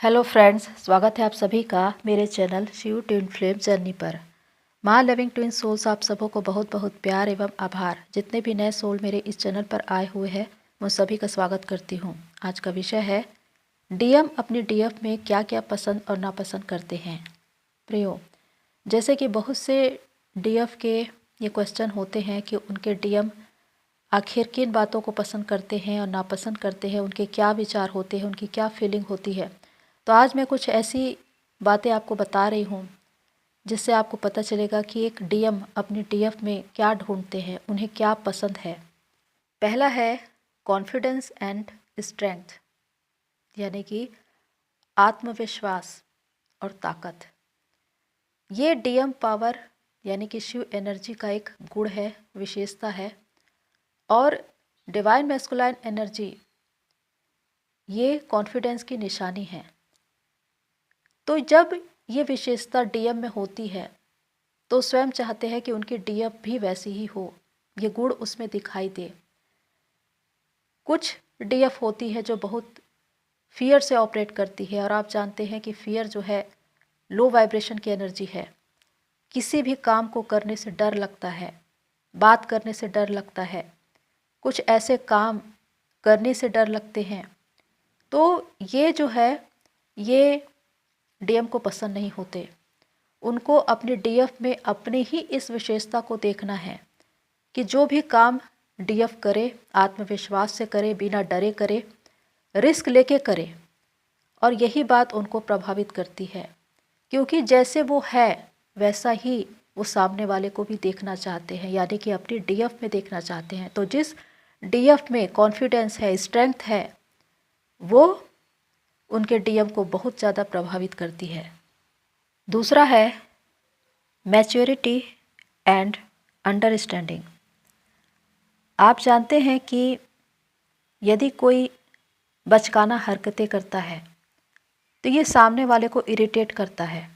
Hello friends, स्वागत है आप सभी का मेरे channel Shiv twin flame journey पर। माँ लविंग ट्विन सोल्स, आप सबों को बहुत बहुत प्यार एवं आभार। जितने भी नए सोल मेरे इस चैनल पर आए हुए हैं, मैं सभी का स्वागत करती हूँ। आज का विषय है डीएम अपनी डीएफ में क्या क्या पसंद और नापसंद करते हैं। प्रियो, जैसे कि बहुत से डीएफ के ये क्वेश्चन होते हैं कि उनके डीएम आखिर किन बातों को पसंद करते हैं और नापसंद करते हैं, उनके क्या विचार होते हैं, उनकी क्या फीलिंग होती है। तो आज मैं कुछ ऐसी बातें आपको बता रही हूँ जिससे आपको पता चलेगा कि एक डीएम अपनी डीएफ में क्या ढूंढते हैं, उन्हें क्या पसंद है। पहला है कॉन्फिडेंस एंड स्ट्रेंथ, यानी कि आत्मविश्वास और ताकत। ये डीएम पावर यानी कि शिव एनर्जी का एक गुण है, विशेषता है। और डिवाइन मैस्कुलाइन एनर्जी ये कॉन्फिडेंस की निशानी है। तो जब ये विशेषता डीएम में होती है तो स्वयं चाहते हैं कि उनकी डीएफ भी वैसी ही हो, ये गुण उसमें दिखाई दे। कुछ डीएफ होती है जो बहुत फियर से ऑपरेट करती है, और आप जानते हैं कि फियर जो है लो वाइब्रेशन की एनर्जी है। किसी भी काम को करने से डर लगता है, बात करने से डर लगता है, कुछ ऐसे काम करने से डर लगते हैं। तो ये जो है ये डीएम को पसंद नहीं होते। उनको अपने डीएफ में अपने ही इस विशेषता को देखना है कि जो भी काम डीएफ करे आत्मविश्वास से करे, बिना डरे करे, रिस्क लेके करे। और यही बात उनको प्रभावित करती है, क्योंकि जैसे वो है वैसा ही वो सामने वाले को भी देखना चाहते हैं, यानी कि अपनी डीएफ में देखना चाहते हैं। तो जिस डीएफ में कॉन्फिडेंस है, स्ट्रेंथ है, वो उनके डीएम को बहुत ज़्यादा प्रभावित करती है। दूसरा है मैच्योरिटी एंड अंडरस्टैंडिंग। आप जानते हैं कि यदि कोई बचकाना हरकतें करता है तो ये सामने वाले को इरिटेट करता है।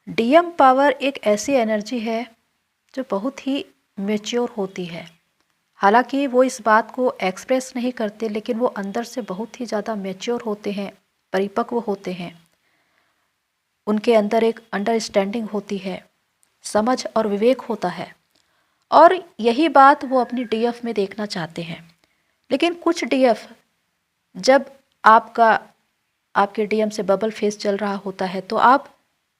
डीएम पावर एक ऐसी एनर्जी है जो बहुत ही मैच्योर होती है। हालांकि वो इस बात को एक्सप्रेस नहीं करते, लेकिन वो अंदर से बहुत ही ज़्यादा मैच्योर होते हैं, परिपक्व होते हैं। उनके अंदर एक अंडरस्टैंडिंग होती है, समझ और विवेक होता है, और यही बात वो अपनी डीएफ में देखना चाहते हैं। लेकिन कुछ डीएफ, जब आपके डीएम से बबल फेस चल रहा होता है तो आप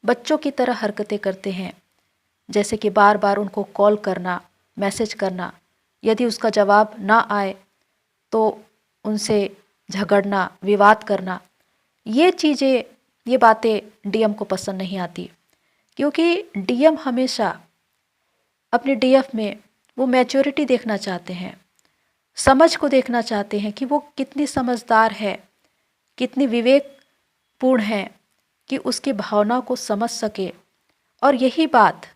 बच्चों की तरह हरकतें करते हैं, जैसे कि बार बार उनको कॉल करना, मैसेज करना, यदि उसका जवाब ना आए तो उनसे झगड़ना, विवाद करना। ये चीज़ें, ये बातें डीएम को पसंद नहीं आती, क्योंकि डीएम हमेशा अपने डीएफ में वो मैच्योरिटी देखना चाहते हैं, समझ को देखना चाहते हैं कि वो कितनी समझदार है, कितनी विवेकपूर्ण है कि उसकी भावना को समझ सके। और यही बात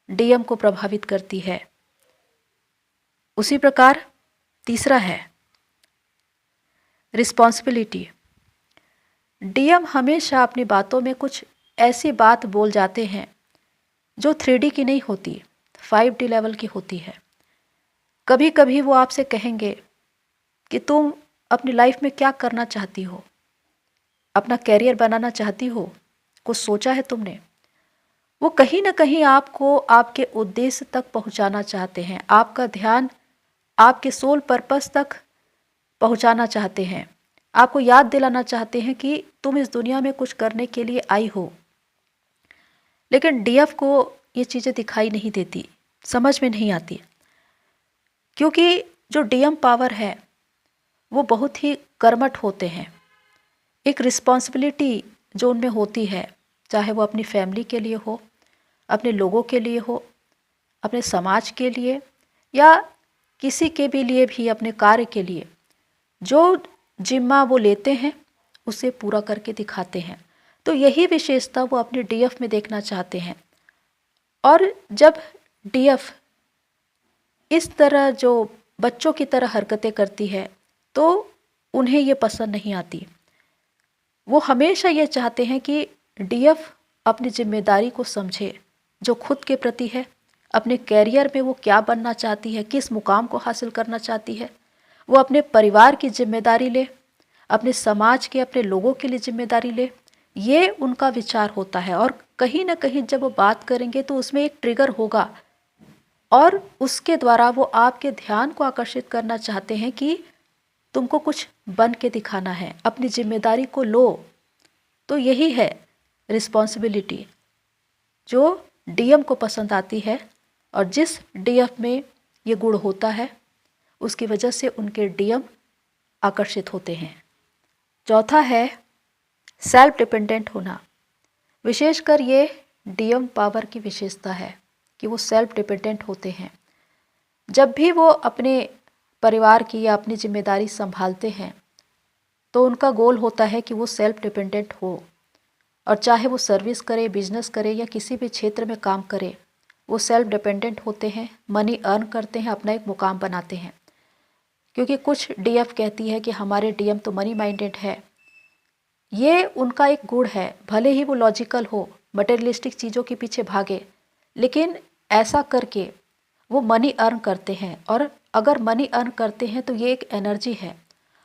डीएम को प्रभावित करती है। उसी प्रकार तीसरा है रिस्पॉन्सिबिलिटी। डीएम हमेशा अपनी बातों में कुछ ऐसी बात बोल जाते हैं जो 3D की नहीं होती, 5D लेवल की होती है। कभी कभी वो आपसे कहेंगे कि तुम अपनी लाइफ में क्या करना चाहती हो, अपना कैरियर बनाना चाहती हो, कुछ सोचा है तुमने। वो कहीं ना कहीं आपको आपके उद्देश्य तक पहुंचाना चाहते हैं, आपका ध्यान आपके सोल पर्पस तक पहुंचाना चाहते हैं, आपको याद दिलाना चाहते हैं कि तुम इस दुनिया में कुछ करने के लिए आई हो। लेकिन डीएफ को ये चीज़ें दिखाई नहीं देती, समझ में नहीं आती, क्योंकि जो डीएम पावर है वो बहुत ही कर्मठ होते हैं। एक रिस्पॉन्सिबिलिटी जो उनमें होती है, चाहे वो अपनी फैमिली के लिए हो, अपने लोगों के लिए हो, अपने समाज के लिए, या किसी के भी लिए भी, अपने कार्य के लिए, जो जिम्मा वो लेते हैं उसे पूरा करके दिखाते हैं। तो यही विशेषता वो अपने डीएफ में देखना चाहते हैं। और जब डीएफ इस तरह जो बच्चों की तरह हरकतें करती है तो उन्हें ये पसंद नहीं आती। वो हमेशा ये चाहते हैं कि डीएफ अपनी जिम्मेदारी को समझे, जो खुद के प्रति है, अपने कैरियर में वो क्या बनना चाहती है, किस मुकाम को हासिल करना चाहती है। वो अपने परिवार की जिम्मेदारी ले, अपने समाज के, अपने लोगों के लिए जिम्मेदारी ले, ये उनका विचार होता है। और कहीं ना कहीं जब वो बात करेंगे तो उसमें एक ट्रिगर होगा और उसके द्वारा वो आपके ध्यान को आकर्षित करना चाहते हैं कि तुमको कुछ बन के दिखाना है, अपनी जिम्मेदारी को लो। तो यही है रिस्पॉन्सिबिलिटी जो डीएम को पसंद आती है, और जिस डीएफ में ये गुण होता है उसकी वजह से उनके डीएम आकर्षित होते हैं। चौथा है सेल्फ डिपेंडेंट होना। विशेषकर ये डीएम पावर की विशेषता है कि वो सेल्फ डिपेंडेंट होते हैं। जब भी वो अपने परिवार की या अपनी जिम्मेदारी संभालते हैं तो उनका गोल होता है कि वो सेल्फ डिपेंडेंट हो, और चाहे वो सर्विस करे, बिजनेस करे या किसी भी क्षेत्र में काम करे, वो सेल्फ डिपेंडेंट होते हैं, मनी अर्न करते हैं, अपना एक मुकाम बनाते हैं। क्योंकि कुछ डीएफ कहती है कि हमारे डीएम तो मनी माइंडेड है। ये उनका एक गुण है, भले ही वो लॉजिकल हो, मटेरियलिस्टिक चीज़ों के पीछे भागे, लेकिन ऐसा करके वो मनी अर्न करते हैं। और अगर मनी अर्न करते हैं तो ये एक एनर्जी है,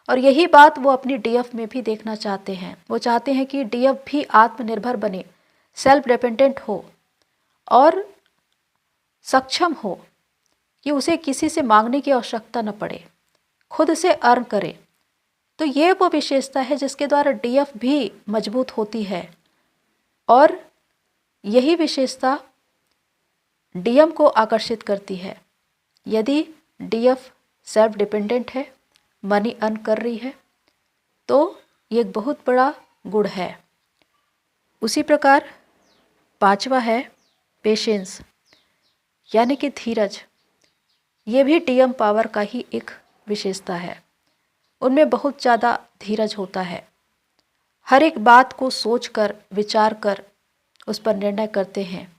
और यही बात वो अपनी डीएफ में भी देखना चाहते हैं। वो चाहते हैं कि डीएफ भी आत्मनिर्भर बने, सेल्फ डिपेंडेंट हो और सक्षम हो कि उसे किसी से मांगने की आवश्यकता न पड़े, खुद से अर्न करे। तो ये वो विशेषता है जिसके द्वारा डीएफ भी मजबूत होती है, और यही विशेषता डीएम को आकर्षित करती है। यदि डीएफ सेल्फ डिपेंडेंट है, मनी अर्न कर रही है, तो ये एक बहुत बड़ा गुण है। उसी प्रकार पांचवा है पेशेंस, यानी कि धीरज। ये भी डीएम पावर का ही एक विशेषता है। उनमें बहुत ज़्यादा धीरज होता है। हर एक बात को सोचकर, विचार कर उस पर निर्णय करते हैं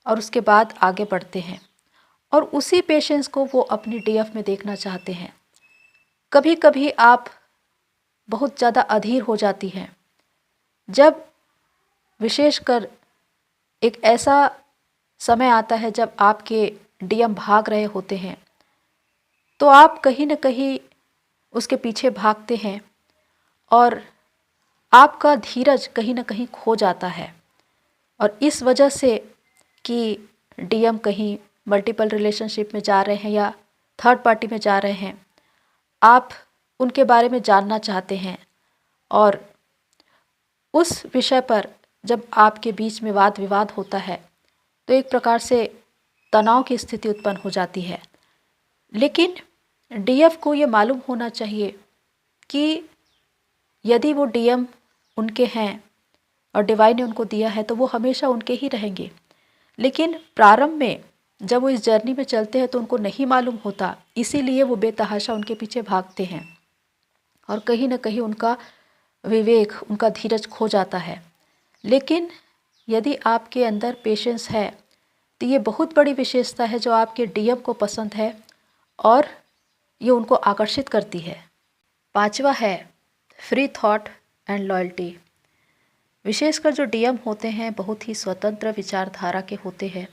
और उसके बाद आगे बढ़ते हैं, और उसी पेशेंस को वो अपनी डीएफ में देखना चाहते हैं। कभी कभी आप बहुत ज़्यादा अधीर हो जाती हैं, जब विशेषकर एक ऐसा समय आता है जब आपके डीएम भाग रहे होते हैं, तो आप कहीं न कहीं उसके पीछे भागते हैं और आपका धीरज कहीं न कहीं खो जाता है। और इस वजह से कि डीएम कहीं मल्टीपल रिलेशनशिप में जा रहे हैं या थर्ड पार्टी में जा रहे हैं, आप उनके बारे में जानना चाहते हैं, और उस विषय पर जब आपके बीच में वाद विवाद होता है तो एक प्रकार से तनाव की स्थिति उत्पन्न हो जाती है। लेकिन डीएफ को ये मालूम होना चाहिए कि यदि वो डीएम उनके हैं और डिवाइन ने उनको दिया है तो वो हमेशा उनके ही रहेंगे। लेकिन प्रारंभ में जब वो इस जर्नी में चलते हैं तो उनको नहीं मालूम होता, इसीलिए वो बेतहाशा उनके पीछे भागते हैं और कहीं ना कहीं उनका विवेक, उनका धीरज खो जाता है। लेकिन यदि आपके अंदर पेशेंस है तो ये बहुत बड़ी विशेषता है जो आपके डीएम को पसंद है और ये उनको आकर्षित करती है। पांचवा है फ्री थॉट एंड लॉयल्टी। विशेषकर जो डीएम होते हैं बहुत ही स्वतंत्र विचारधारा के होते हैं।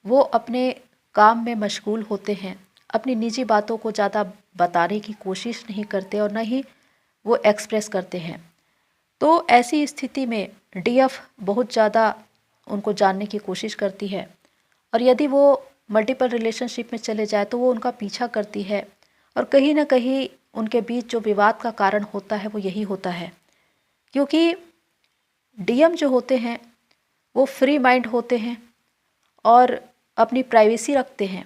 वो अपने काम में मशगूल होते हैं, अपनी निजी बातों को ज़्यादा बताने की कोशिश नहीं करते और न ही वो एक्सप्रेस करते हैं। तो ऐसी स्थिति में डीएफ बहुत ज़्यादा उनको जानने की कोशिश करती है, और यदि वो मल्टीपल रिलेशनशिप में चले जाए तो वो उनका पीछा करती है, और कहीं ना कहीं उनके बीच जो विवाद का कारण होता है वो यही होता है। क्योंकि डीएम जो होते हैं वो फ्री माइंड होते हैं और अपनी प्राइवेसी रखते हैं,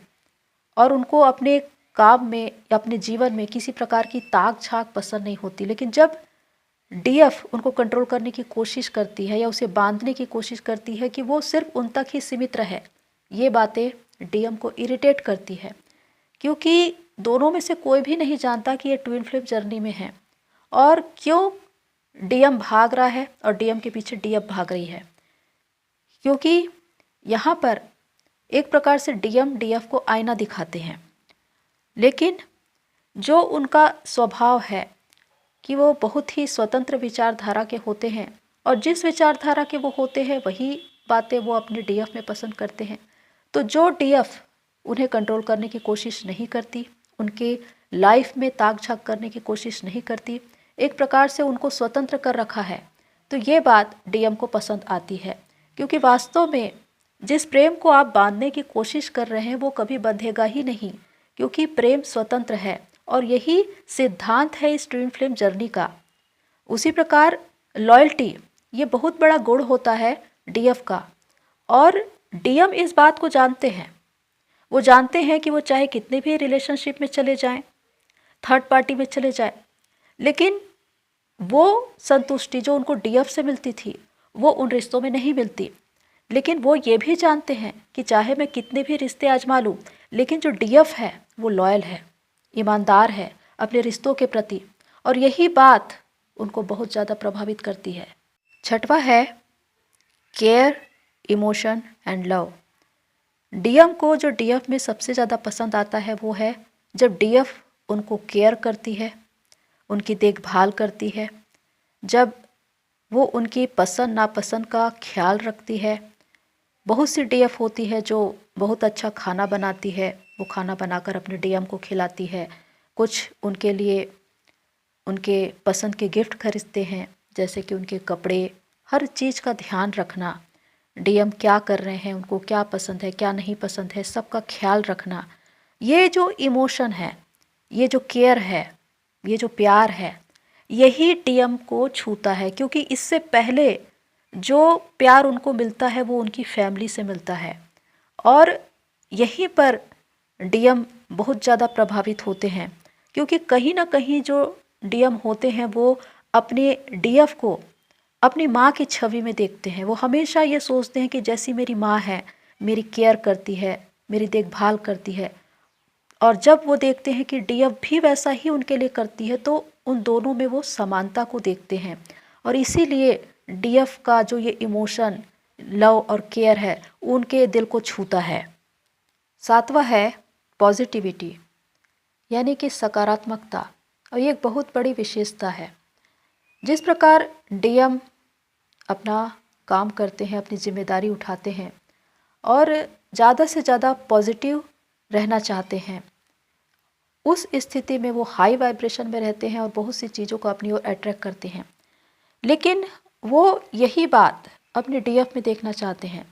और उनको अपने काम में या अपने जीवन में किसी प्रकार की ताक झाक पसंद नहीं होती। लेकिन जब डीएफ उनको कंट्रोल करने की कोशिश करती है या उसे बांधने की कोशिश करती है कि वो सिर्फ उन तक ही सीमित रहे, ये बातें डीएम को इरिटेट करती है। क्योंकि दोनों में से कोई भी नहीं जानता कि ये ट्विन फ्लेम जर्नी में है और क्यों डीएम भाग रहा है और डीएम के पीछे डीएफ भाग रही है। क्योंकि यहाँ पर एक प्रकार से डीएम डीएफ को आईना दिखाते हैं, लेकिन जो उनका स्वभाव है कि वो बहुत ही स्वतंत्र विचारधारा के होते हैं, और जिस विचारधारा के वो होते हैं वही बातें वो अपने डीएफ में पसंद करते हैं। तो जो डीएफ उन्हें कंट्रोल करने की कोशिश नहीं करती, उनके लाइफ में ताक झाक करने की कोशिश नहीं करती, एक प्रकार से उनको स्वतंत्र कर रखा है, तो ये बात डीएम को पसंद आती है। क्योंकि वास्तव में जिस प्रेम को आप बांधने की कोशिश कर रहे हैं वो कभी बंधेगा ही नहीं, क्योंकि प्रेम स्वतंत्र है और यही सिद्धांत है इस ट्विन फ्लेम जर्नी का। उसी प्रकार लॉयल्टी ये बहुत बड़ा गुण होता है डीएफ का, और डीएम इस बात को जानते हैं। वो जानते हैं कि वो चाहे कितने भी रिलेशनशिप में चले जाएं, थर्ड पार्टी में चले जाएं, लेकिन वो संतुष्टि जो उनको डीएफ से मिलती थी वो उन रिश्तों में नहीं मिलती। लेकिन वो ये भी जानते हैं कि चाहे मैं कितने भी रिश्ते आजमा लूँ, लेकिन जो डीएफ है वो लॉयल है, ईमानदार है अपने रिश्तों के प्रति, और यही बात उनको बहुत ज़्यादा प्रभावित करती है। छठवां है care, emotion and love. DM को जो डीएफ में सबसे ज़्यादा पसंद आता है वो है जब डीएफ उनको केयर करती है, उनकी देखभाल करती है, जब वो उनकी पसंद नापसंद का ख्याल रखती है। बहुत सी डीएफ होती है जो बहुत अच्छा खाना बनाती है, वो खाना बनाकर अपने डीएम को खिलाती है। कुछ उनके लिए उनके पसंद के गिफ्ट खरीदते हैं, जैसे कि उनके कपड़े, हर चीज़ का ध्यान रखना, डीएम क्या कर रहे हैं, उनको क्या पसंद है क्या नहीं पसंद है, सबका ख्याल रखना। ये जो इमोशन है, ये जो केयर है, ये जो प्यार है, यही डीएम को छूता है। क्योंकि इससे पहले जो प्यार उनको मिलता है वो उनकी फैमिली से मिलता है, और यहीं पर डीएम बहुत ज़्यादा प्रभावित होते हैं। क्योंकि कहीं ना कहीं जो डीएम होते हैं वो अपने डीएफ को अपनी माँ की छवि में देखते हैं। वो हमेशा ये सोचते हैं कि जैसी मेरी माँ है, मेरी केयर करती है, मेरी देखभाल करती है, और जब वो देखते हैं कि डीएफ भी वैसा ही उनके लिए करती है तो उन दोनों में वो समानता को देखते हैं, और इसीलिए डीएफ का जो ये इमोशन, लव और केयर है उनके दिल को छूता है। सातवां है पॉजिटिविटी, यानी कि सकारात्मकता, और ये एक बहुत बड़ी विशेषता है। जिस प्रकार डीएम अपना काम करते हैं, अपनी जिम्मेदारी उठाते हैं और ज़्यादा से ज़्यादा पॉजिटिव रहना चाहते हैं, उस स्थिति में वो हाई वाइब्रेशन में रहते हैं और बहुत सी चीज़ों को अपनी ओर अट्रैक्ट करते हैं। लेकिन वो यही बात अपने डीएफ में देखना चाहते हैं।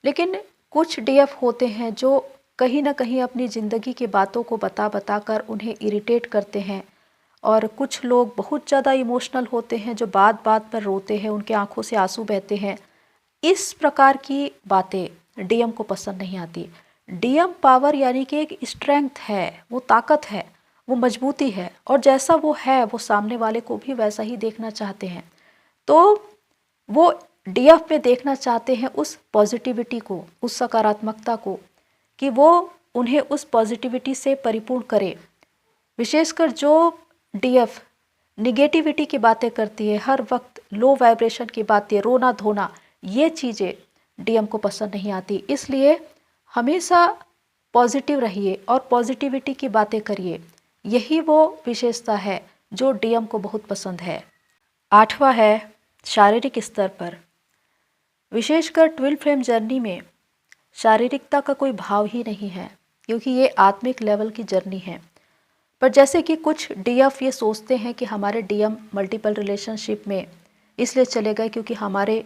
लेकिन कुछ डीएफ होते हैं जो कहीं ना कहीं अपनी ज़िंदगी की बातों को बता कर उन्हें इरिटेट करते हैं, और कुछ लोग बहुत ज़्यादा इमोशनल होते हैं जो बात बात पर रोते हैं, उनके आंखों से आंसू बहते हैं। इस प्रकार की बातें डीएम को पसंद नहीं आती। डीएम पावर यानी कि एक स्ट्रेंथ है, वो ताकत है, वो मजबूती है, और जैसा वो है वो सामने वाले को भी वैसा ही देखना चाहते हैं। तो वो डीएफ में देखना चाहते हैं उस पॉजिटिविटी को, उस सकारात्मकता को, कि वो उन्हें उस पॉजिटिविटी से परिपूर्ण करे। विशेषकर जो डीएफ निगेटिविटी की बातें करती है, हर वक्त लो वाइब्रेशन की बातें, रोना धोना, ये चीज़ें डीएम को पसंद नहीं आती। इसलिए हमेशा पॉजिटिव रहिए और पॉजिटिविटी की बातें करिए। यही वो विशेषता है जो डीएम को बहुत पसंद है। आठवां है शारीरिक स्तर पर। विशेषकर ट्विन फ्लेम जर्नी में शारीरिकता का कोई भाव ही नहीं है, क्योंकि ये आत्मिक लेवल की जर्नी है। पर जैसे कि कुछ डीएफ ये सोचते हैं कि हमारे डीएम मल्टीपल रिलेशनशिप में इसलिए चले गए क्योंकि हमारे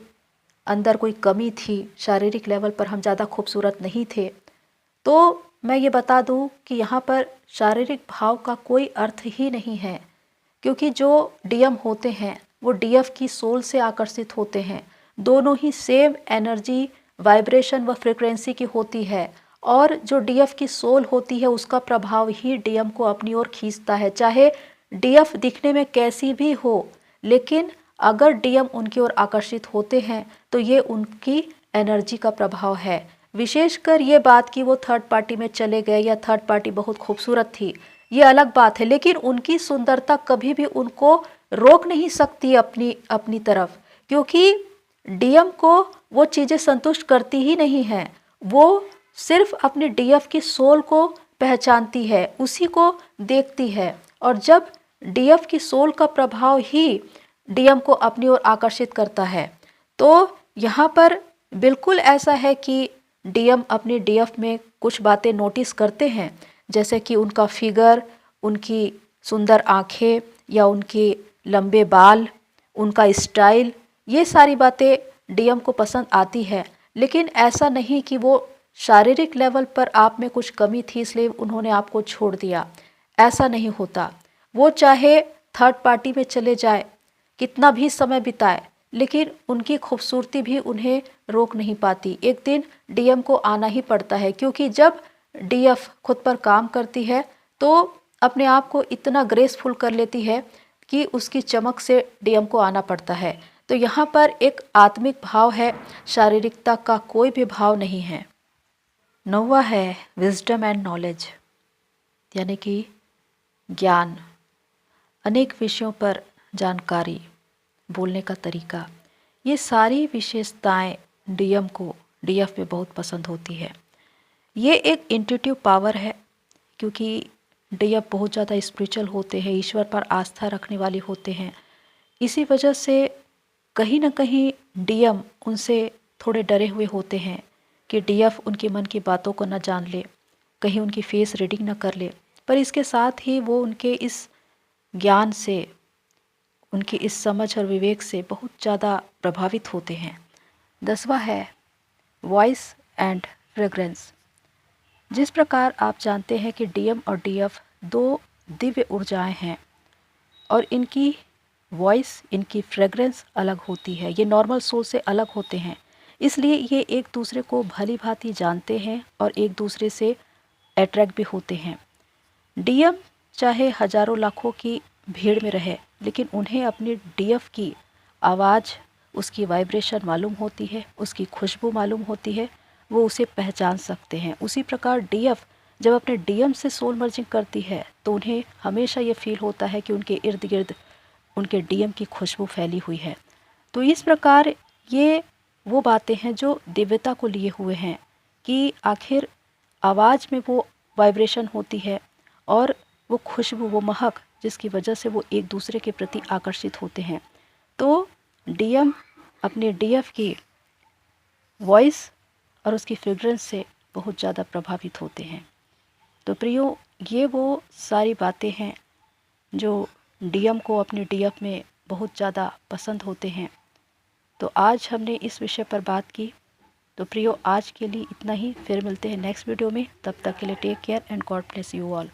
अंदर कोई कमी थी, शारीरिक लेवल पर हम ज़्यादा खूबसूरत नहीं थे। तो मैं ये बता दूं कि यहाँ पर शारीरिक भाव का कोई अर्थ ही नहीं है, क्योंकि जो डीएम होते हैं वो डीएफ की सोल से आकर्षित होते हैं। दोनों ही सेम एनर्जी, वाइब्रेशन व फ्रिक्वेंसी की होती है, और जो डीएफ की सोल होती है उसका प्रभाव ही डीएम को अपनी ओर खींचता है। चाहे डीएफ दिखने में कैसी भी हो, लेकिन अगर डीएम उनकी ओर आकर्षित होते हैं तो ये उनकी एनर्जी का प्रभाव है। विशेषकर ये बात कि वो थर्ड पार्टी में चले गए या थर्ड पार्टी बहुत खूबसूरत थी, ये अलग बात है, लेकिन उनकी सुंदरता कभी भी उनको रोक नहीं सकती अपनी तरफ, क्योंकि डीएम को वो चीज़ें संतुष्ट करती ही नहीं हैं। वो सिर्फ अपने डीएफ की सोल को पहचानती है, उसी को देखती है, और जब डीएफ की सोल का प्रभाव ही डीएम को अपनी ओर आकर्षित करता है। तो यहाँ पर बिल्कुल ऐसा है कि डीएम अपने डीएफ में कुछ बातें नोटिस करते हैं, जैसे कि उनका फिगर, उनकी सुंदर आंखें या उनके लंबे बाल, उनका स्टाइल, ये सारी बातें डीएम को पसंद आती है। लेकिन ऐसा नहीं कि वो शारीरिक लेवल पर आप में कुछ कमी थी इसलिए उन्होंने आपको छोड़ दिया, ऐसा नहीं होता। वो चाहे थर्ड पार्टी में चले जाए, कितना भी समय बिताए, लेकिन उनकी खूबसूरती भी उन्हें रोक नहीं पाती। एक दिन डीएम को आना ही पड़ता है, क्योंकि जब डीएफ खुद पर काम करती है तो अपने आप को इतना ग्रेसफुल कर लेती है कि उसकी चमक से डीएम को आना पड़ता है। तो यहाँ पर एक आत्मिक भाव है, शारीरिकता का कोई भी भाव नहीं है। 9वां है विजडम एंड नॉलेज, यानी कि ज्ञान, अनेक विषयों पर जानकारी, बोलने का तरीका, ये सारी विशेषताएं डीएफ में बहुत पसंद होती है। ये एक इंट्यूटिव पावर है, क्योंकि डीएफ बहुत ज़्यादा स्पिरिचुअल होते हैं, ईश्वर पर आस्था रखने वाली होते हैं। इसी वजह से कहीं ना कहीं डीएम उनसे थोड़े डरे हुए होते हैं कि डीएफ उनके मन की बातों को न जान ले, कहीं उनकी फेस रीडिंग न कर ले। पर इसके साथ ही वो उनके इस ज्ञान से, उनकी इस समझ और विवेक से बहुत ज़्यादा प्रभावित होते हैं। 10वां है वॉइस एंड फ्रेग्रेंस। जिस प्रकार आप जानते हैं कि डीएम और डीएफ दो दिव्य ऊर्जाएं हैं और इनकी वॉइस, इनकी फ्रेग्रेंस अलग होती है, ये नॉर्मल सोल से अलग होते हैं, इसलिए ये एक दूसरे को भली भांति जानते हैं और एक दूसरे से अट्रैक्ट भी होते हैं। डीएम चाहे हजारों लाखों की भीड़ में रहे, लेकिन उन्हें अपनी डीएफ की आवाज़, उसकी वाइब्रेशन मालूम होती है, उसकी खुशबू मालूम होती है, वो उसे पहचान सकते हैं। उसी प्रकार डीएफ जब अपने डीएम से सोल मर्जिंग करती है तो उन्हें हमेशा ये फील होता है कि उनके इर्द गिर्द उनके डीएम की खुशबू फैली हुई है। तो इस प्रकार ये वो बातें हैं जो दिव्यता को लिए हुए हैं, कि आखिर आवाज़ में वो वाइब्रेशन होती है और वो खुशबू, वो महक, जिसकी वजह से वो एक दूसरे के प्रति आकर्षित होते हैं। तो डीएम अपने डीएफ की वॉइस और उसकी फ्रेग्रेंस से बहुत ज़्यादा प्रभावित होते हैं। तो प्रियो, ये वो सारी बातें हैं जो डीएम को अपने डीएफ में बहुत ज़्यादा पसंद होते हैं। तो आज हमने इस विषय पर बात की। तो प्रियो, आज के लिए इतना ही, फिर मिलते हैं नेक्स्ट वीडियो में। तब तक के लिए take care and God bless you all.